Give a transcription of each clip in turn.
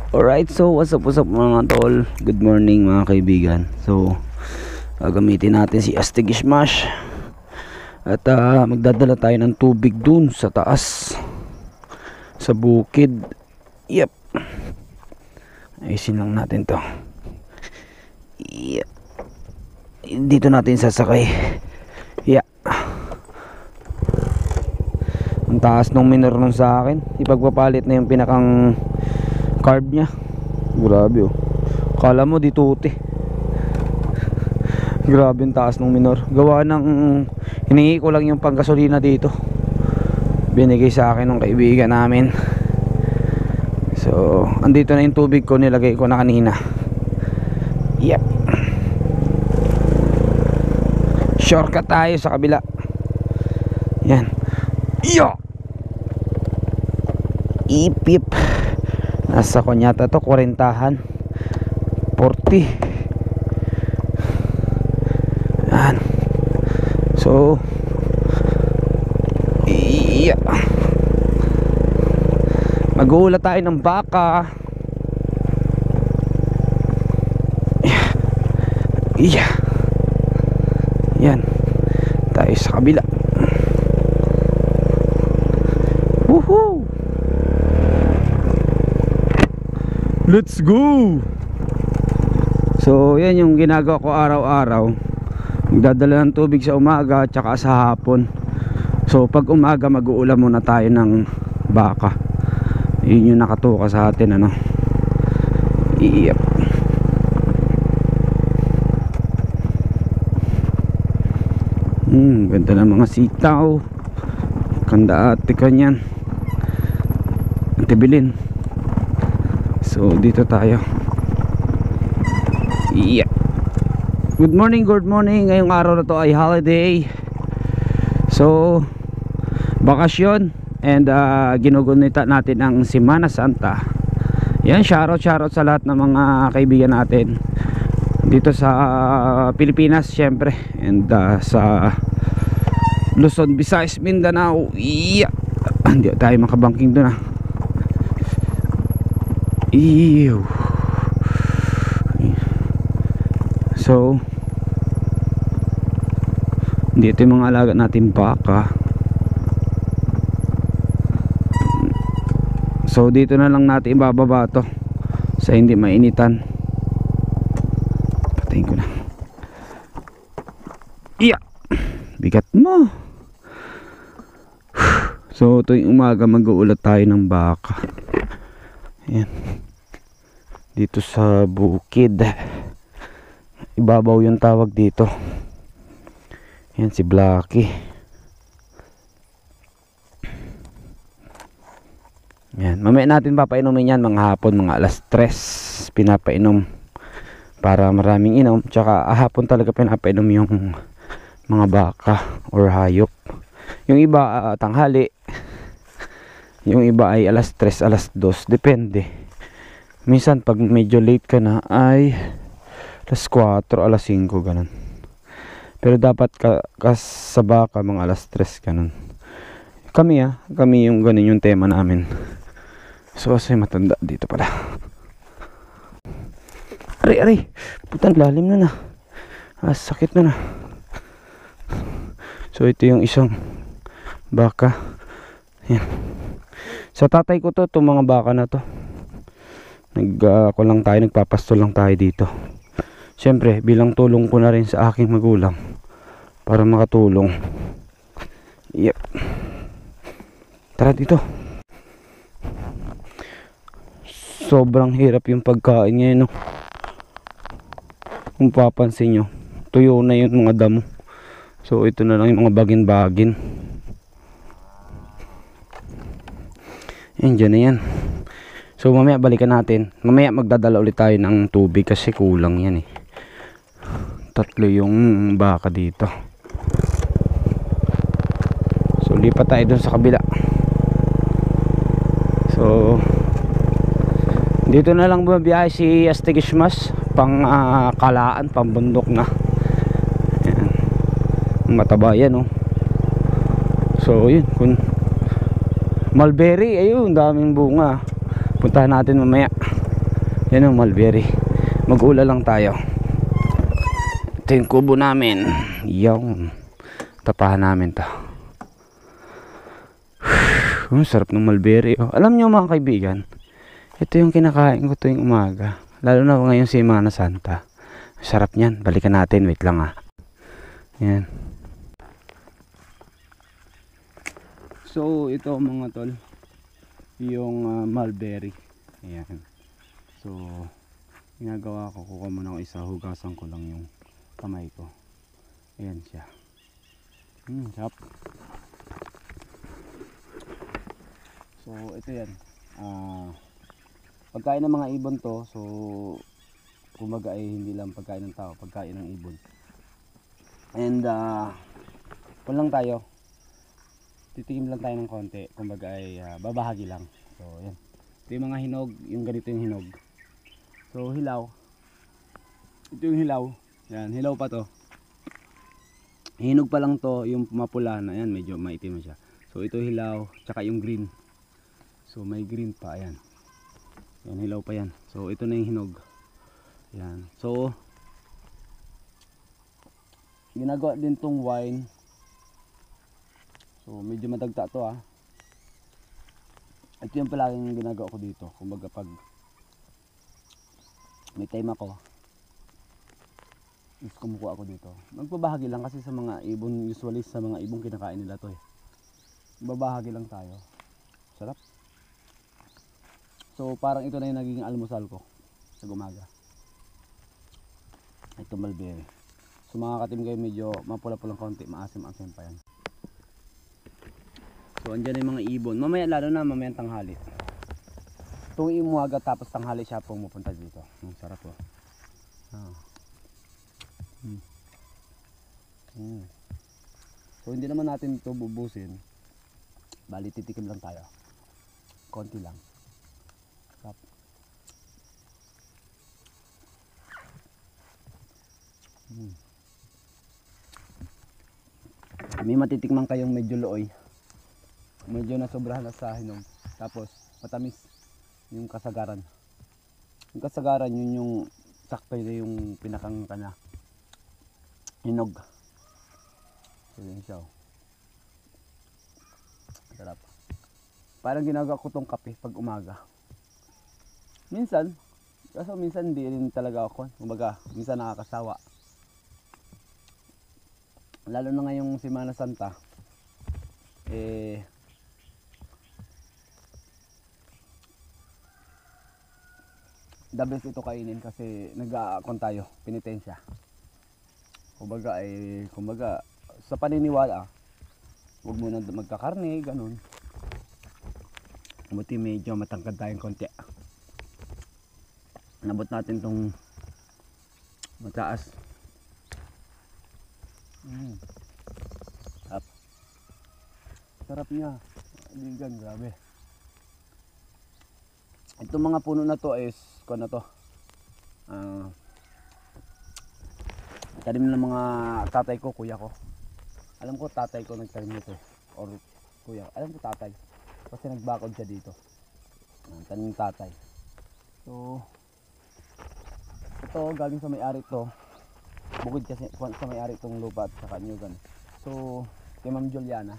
Alright, so what's up mga tol? Good morning mga kaibigan. So, gagamitin natin si Astig Smash. At magdadala tayo ng tubig dun sa taas, sa bukid. Yep. Ayusin lang natin to. Yep. Dito natin sasakay. Yeah. Ang taas nung minor nun sa akin. Ipagpapalit na yung pinakang carb niya. Grabe oh. Kala mo di tuti. Grabe yung taas ng minor. Gawa ng hiningi ko lang yung panggasolina dito. Binigay sa akin ng kaibigan namin. So andito na yung tubig ko, nilagay ko na kanina. Yep. Shortcut tayo sa kabila. Yan. Yo! Ipip. Nasa kunyata to 40-han 40. Yan. So iya, mag-uula tayo ng baka. Iya. Yan. Tayo sa kabila. Woohoo! Let's go! So yan yung ginagawa ko araw-araw. Magdadala ng tubig sa umaga at saka sa hapon. So pag umaga mag-uulam muna tayo ng baka. Yun yung nakatuka sa atin, ano. Yep. Ganda ng mga sitaw. Kanda ate kanyan. Antibilin. So dito tayo. Yeah. Good morning, good morning. Ngayong araw na to ay holiday. So bakasyon. And ginugunita natin ang Semana Santa. Yan, shoutout sa lahat ng mga kaibigan natin dito sa Pilipinas syempre. And sa Luzon, Visayas, Mindanao. Yeah. Hindi tayo makabangking doon Ew. So dito yung mga alaga natin baka. So dito na lang natin ibababa to sa hindi mainitan. Patayin ko na. Iya. Bigat mo. So tuwing umaga mag-uulat tayo ng baka. Ayan. Dito sa bukid. Ibabaw yung tawag dito. Ayan si Blacky. Ayan. Mamaya natin papainumin yan mga hapon, mga alas 3 pinapainom para maraming inom. Tsaka hapon talaga pinapainom yung mga baka or hayop. Yung iba tanghali. Yung iba ay alas 3, alas 2, depende. Minsan pag medyo late ka na ay alas 4, alas 5 ganun. Pero dapat sa baka mga alas 3 ganun. Kami yung ganun yung tema namin. So kasi matanda dito pala. Aray, putang lalim na. Sakit na. So ito yung isang baka. Yan. Sa tatay ko to, itong mga baka na to. Nagpapastol lang tayo dito. Siyempre, bilang tulong ko na rin sa aking magulang para makatulong. Yep. Tara dito. Sobrang hirap yung pagkain ngayon, no? Kung papansin nyo, tuyo na yung mga damo. So ito na lang yung mga bagin-bagin. Yan, dyan na yan. So mamaya balikan natin. Mamaya magdadala ulit tayo ng tubig kasi kulang yan 3 yung baka dito. So lipat tayo dun sa kabila. So dito na lang bumabiyahe si Astig Smash. Pang kalaan, pang bundok na. Yan. Mataba yan So yun, mulberry, ayun, daming bunga. Puntahan natin mamaya. Yan ang mulberry. Mag-ula lang tayo. Ito yung kubo namin. Yung tapahan namin to. Sarap ng mulberry. Alam nyo mga kaibigan, ito yung kinakain ko tuwing umaga. Lalo na ngayon Semana Santa. Sarap niyan. Balikan natin. Wait lang ah. Yan. So ito mga tol, yung mulberry. Ayan. So ginagawa ko, kuha muna ako isa, hugasan ko lang yung kamay ko. Ayan siya. Sarap. So ito yan. Pagkain ng mga ibon to. So kumbaga ay hindi lang pagkain ng tao, pagkain ng ibon. And kung lang tayo, titikim lang tayo ng konti. Kumbaga ay babahagi lang. So yan. Ito yung mga hinog, yung ganito yung hinog. So hilaw. Ito yung hilaw. Yan, hilaw pa to. Hinog pa lang to, yung mapula na yan, medyo maitim na siya. So ito hilaw, tsaka yung green. So may green pa, ayan. Yan, hilaw pa yan. So ito na yung hinog. Yan. So ginagawa din tong wine. So medyo madagta to ah. Ito yung palaging ginagawa ko dito. Kumbaga pag may time ako, is kumukuha ako dito. Magbabahagi lang kasi sa mga ibon, usually sa mga ibon kinakain nila to eh. Babahagi lang tayo. Sarap. So parang ito na yung naging almusal ko sa umaga. Ito mulberry. So mga katim kayo, medyo mapula-pulang konti, maasim-asim pa yan. So andyan yung mga ibon. Mamaya, lalo na mamayang tanghali. Tuwing umaga tapos tanghali siya pumupunta dito. Ang sarap po. So hindi naman natin ito bubusin. Bali titikim lang tayo. Konti lang. Sarap. May matitikman kayong medyo looy. Medyo nasobrahan na sa hinog. Tapos matamis yung kasagaran. Yung kasagaran yun yung sakto na yung pinakang kana hinog. So yun siya. Sarap. Parang ginagawa ko tong kape pag umaga. Minsan, kaso minsan hindi rin talaga ako. Kumbaga, minsan nakakasawa. Lalo na ngayong Semana Santa. The best ito kainin kasi nag-aakon tayo, penitensya. Kumbaga sa paniniwala, huwag muna magkakarne, ganun. Buti medyo matangkad tayong konti. Nabot natin tong mataas. Sarap. Sarap niya. Ligan, grabe. Itong mga puno na to is na to. Tanim ng mga tatay ko, kuya ko. Alam ko tatay ko nagtanim nito or kuya. Alam ko tatay. Kasi nagbakod siya dito. Tanim tatay. So ito galing sa may-ari to. Bukod kasi sa may-ari itong lupa at saka nyugan. So kay Ma'am Juliana,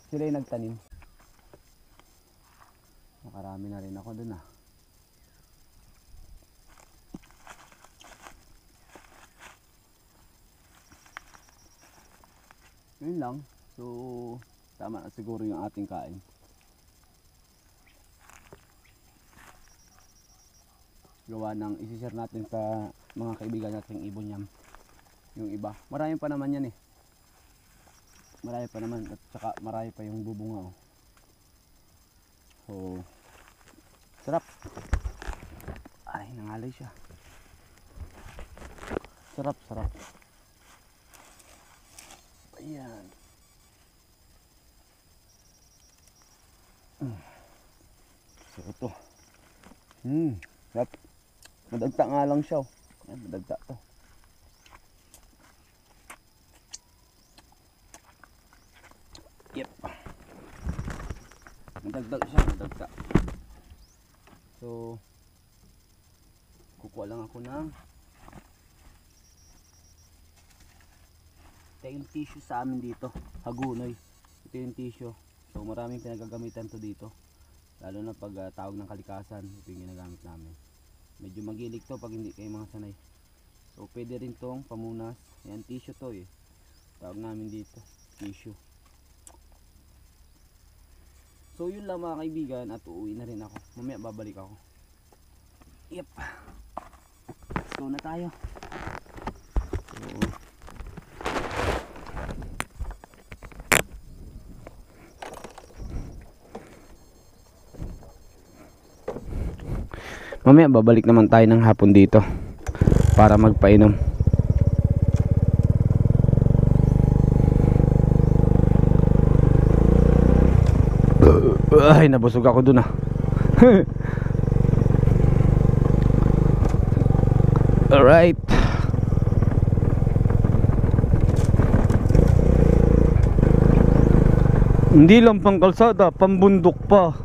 sila yung nagtanim. Makarami na rin ako dun ah. Yun lang. So tama na siguro yung ating kain. Gawa ng isi-share natin sa mga kaibigan nating ibon yam. Yung iba, marami pa naman yan eh. Marami pa naman at saka marami pa yung bubunga oh. So sarap. Ay, nangalay siya. Sarap, sarap. Ayan. So ito. Sarap. Madagta nga lang siya. Ayan, madagta to. Yep. Madagdag siya, madagta. So Kukuha lang ako ng ito yung tissue sa amin dito, Hagunoy. Ito yung tissue. So maraming pinagagamitan to dito. Lalo na pag tawag ng kalikasan, ito yung ginagamit namin. Medyo magilik to pag hindi kayo mga sanay. So pwede rin tong pamunas. Yan, tissue to eh. Tawag namin dito, tissue. So yun lang mga kaibigan, at uuwi na rin ako. Mamaya babalik ako. Yep. Let's go na tayo. So, mamaya babalik naman tayo ng hapon dito para magpainom. Ay, nabusog ako dun ah. Alright. Hindi lang pang kalsada, pambundok pa.